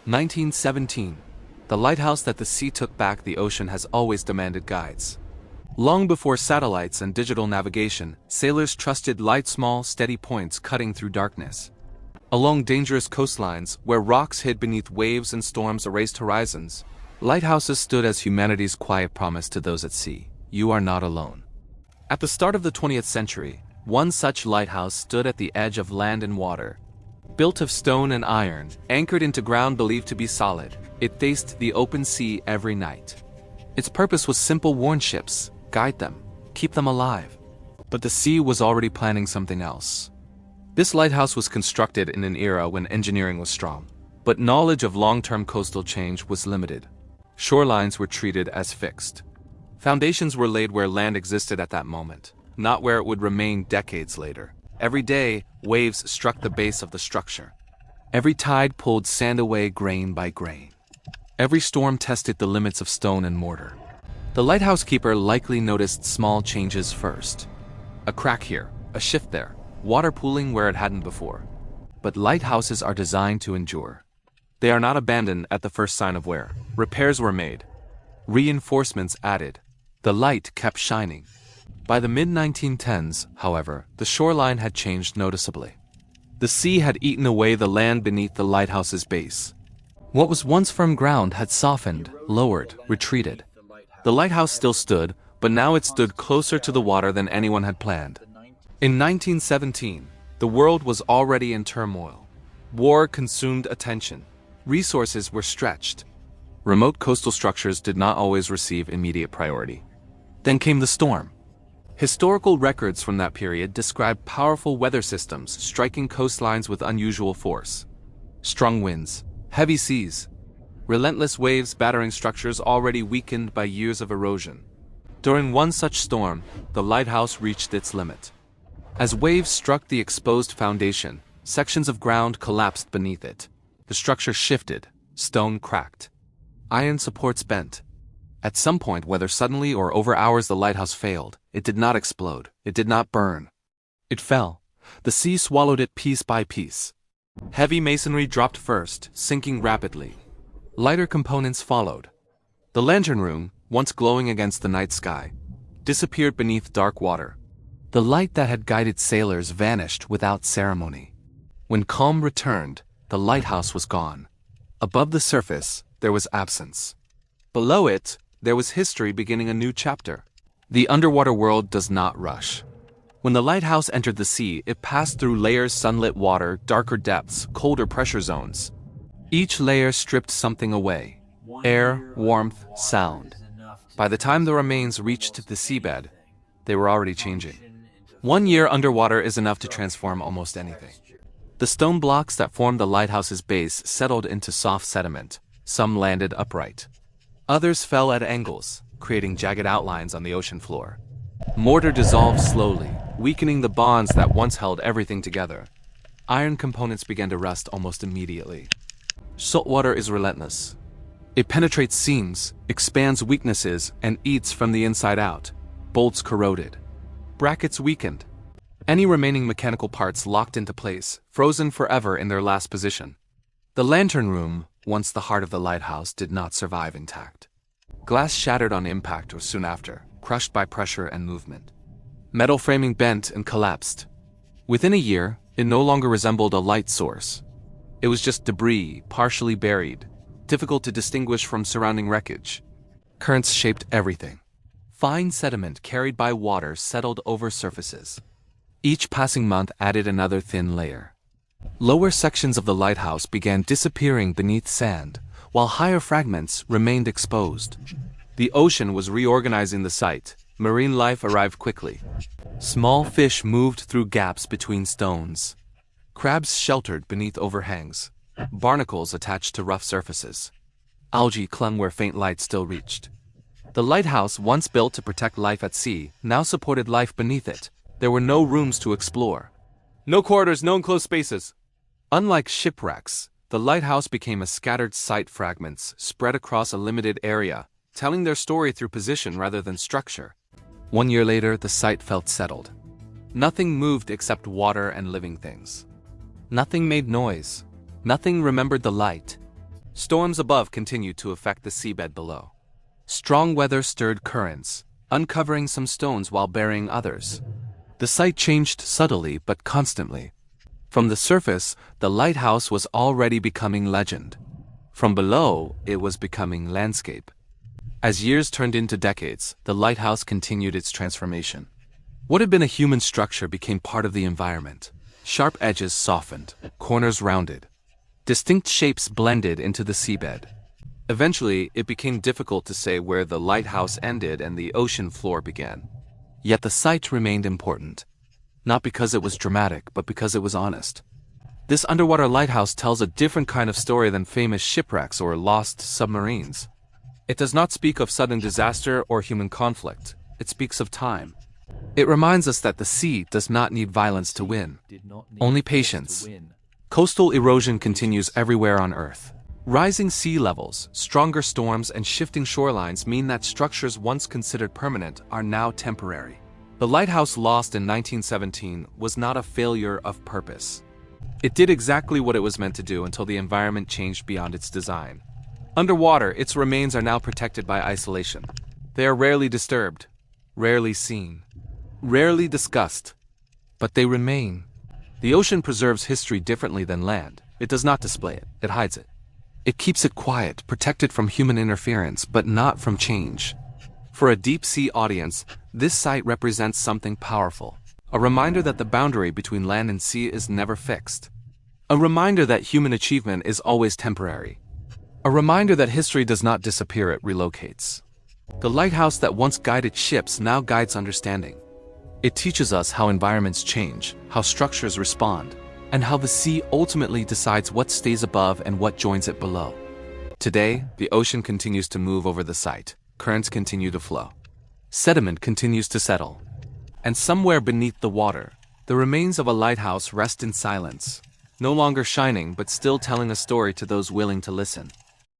1917. The lighthouse that the sea took back the ocean has always demanded guides. Long before satellites and digital navigation, sailors trusted light, small, steady points cutting through darkness. Along dangerous coastlines, where rocks hid beneath waves and storms erased horizons, lighthouses stood as humanity's quiet promise to those at sea: you are not alone. At the start of the 20th century, one such lighthouse stood at the edge of land and water. Built of stone and iron, anchored into ground believed to be solid, it faced the open sea every night. Its purpose was simple: warn ships, guide them, keep them alive. But the sea was already planning something else. This lighthouse was constructed in an era when engineering was strong, but knowledge of long-term coastal change was limited. Shorelines were treated as fixed. Foundations were laid where land existed at that moment, not where it would remain decades later. Every day, waves struck the base of the structure. Every tide pulled sand away grain by grain. Every storm tested the limits of stone and mortar. The lighthouse keeper likely noticed small changes first. A crack here, a shift there, water pooling where it hadn't before. But lighthouses are designed to endure. They are not abandoned at the first sign of wear. Repairs were made. Reinforcements added. The light kept shining. By the mid-1910s, however, the shoreline had changed noticeably. The sea had eaten away the land beneath the lighthouse's base. What was once firm ground had softened, lowered, retreated. The lighthouse still stood, but now it stood closer to the water than anyone had planned. In 1917, the world was already in turmoil. War consumed attention. Resources were stretched. Remote coastal structures did not always receive immediate priority. Then came the storm. Historical records from that period describe powerful weather systems striking coastlines with unusual force. Strong winds, heavy seas, relentless waves battering structures already weakened by years of erosion. During one such storm, the lighthouse reached its limit. As waves struck the exposed foundation, sections of ground collapsed beneath it. The structure shifted, stone cracked. Iron supports bent. At some point, whether suddenly or over hours, the lighthouse failed. It did not explode. It did not burn. It fell. The sea swallowed it piece by piece. Heavy masonry dropped first, sinking rapidly. Lighter components followed. The lantern room, once glowing against the night sky, disappeared beneath dark water. The light that had guided sailors vanished without ceremony. When calm returned, the lighthouse was gone. Above the surface, there was absence. Below it, there was history beginning a new chapter. The underwater world does not rush. When the lighthouse entered the sea, it passed through layers: sunlit water, darker depths, colder pressure zones. Each layer stripped something away: air, warmth, sound. By the time the remains reached the seabed, they were already changing. 1 year underwater is enough to transform almost anything. The stone blocks that formed the lighthouse's base settled into soft sediment. Some landed upright. Others fell at angles, creating jagged outlines on the ocean floor. Mortar dissolved slowly, weakening the bonds that once held everything together. Iron components began to rust almost immediately. Saltwater is relentless. It penetrates seams, expands weaknesses, and eats from the inside out. Bolts corroded. Brackets weakened. Any remaining mechanical parts locked into place, frozen forever in their last position. The lantern room, once the heart of the lighthouse, did not survive intact. Glass shattered on impact or soon after, crushed by pressure and movement. Metal framing bent and collapsed. Within a year, it no longer resembled a light source. It was just debris, partially buried, difficult to distinguish from surrounding wreckage. Currents shaped everything. Fine sediment carried by water settled over surfaces. Each passing month added another thin layer. Lower sections of the lighthouse began disappearing beneath sand, while higher fragments remained exposed. The ocean was reorganizing the site. Marine life arrived quickly. Small fish moved through gaps between stones. Crabs sheltered beneath overhangs. Barnacles attached to rough surfaces. Algae clung where faint light still reached. The lighthouse, once built to protect life at sea, now supported life beneath it. There were no rooms to explore. No corridors, no enclosed spaces. Unlike shipwrecks, the lighthouse became a scattered site: fragments spread across a limited area, telling their story through position rather than structure. 1 year later, the site felt settled. Nothing moved except water and living things. Nothing made noise. Nothing remembered the light. Storms above continued to affect the seabed below. Strong weather stirred currents, uncovering some stones while burying others. The site changed subtly but constantly. From the surface, the lighthouse was already becoming legend. From below, it was becoming landscape. As years turned into decades, the lighthouse continued its transformation. What had been a human structure became part of the environment. Sharp edges softened, corners rounded. Distinct shapes blended into the seabed. Eventually, it became difficult to say where the lighthouse ended and the ocean floor began. Yet the site remained important. Not because it was dramatic, but because it was honest. This underwater lighthouse tells a different kind of story than famous shipwrecks or lost submarines. It does not speak of sudden disaster or human conflict. It speaks of time. It reminds us that the sea does not need violence to win, only patience. Coastal erosion continues everywhere on Earth. Rising sea levels, stronger storms, and shifting shorelines mean that structures once considered permanent are now temporary. The lighthouse lost in 1917 was not a failure of purpose. It did exactly what it was meant to do until the environment changed beyond its design. Underwater, its remains are now protected by isolation. They are rarely disturbed, rarely seen, rarely discussed, but they remain. The ocean preserves history differently than land. It does not display it, it hides it. It keeps it quiet, protected from human interference, but not from change. For a deep-sea audience, this site represents something powerful. A reminder that the boundary between land and sea is never fixed. A reminder that human achievement is always temporary. A reminder that history does not disappear, it relocates. The lighthouse that once guided ships now guides understanding. It teaches us how environments change, how structures respond, and how the sea ultimately decides what stays above and what joins it below. Today, the ocean continues to move over the site. Currents continue to flow. Sediment continues to settle. And somewhere beneath the water, the remains of a lighthouse rest in silence, no longer shining but still telling a story to those willing to listen.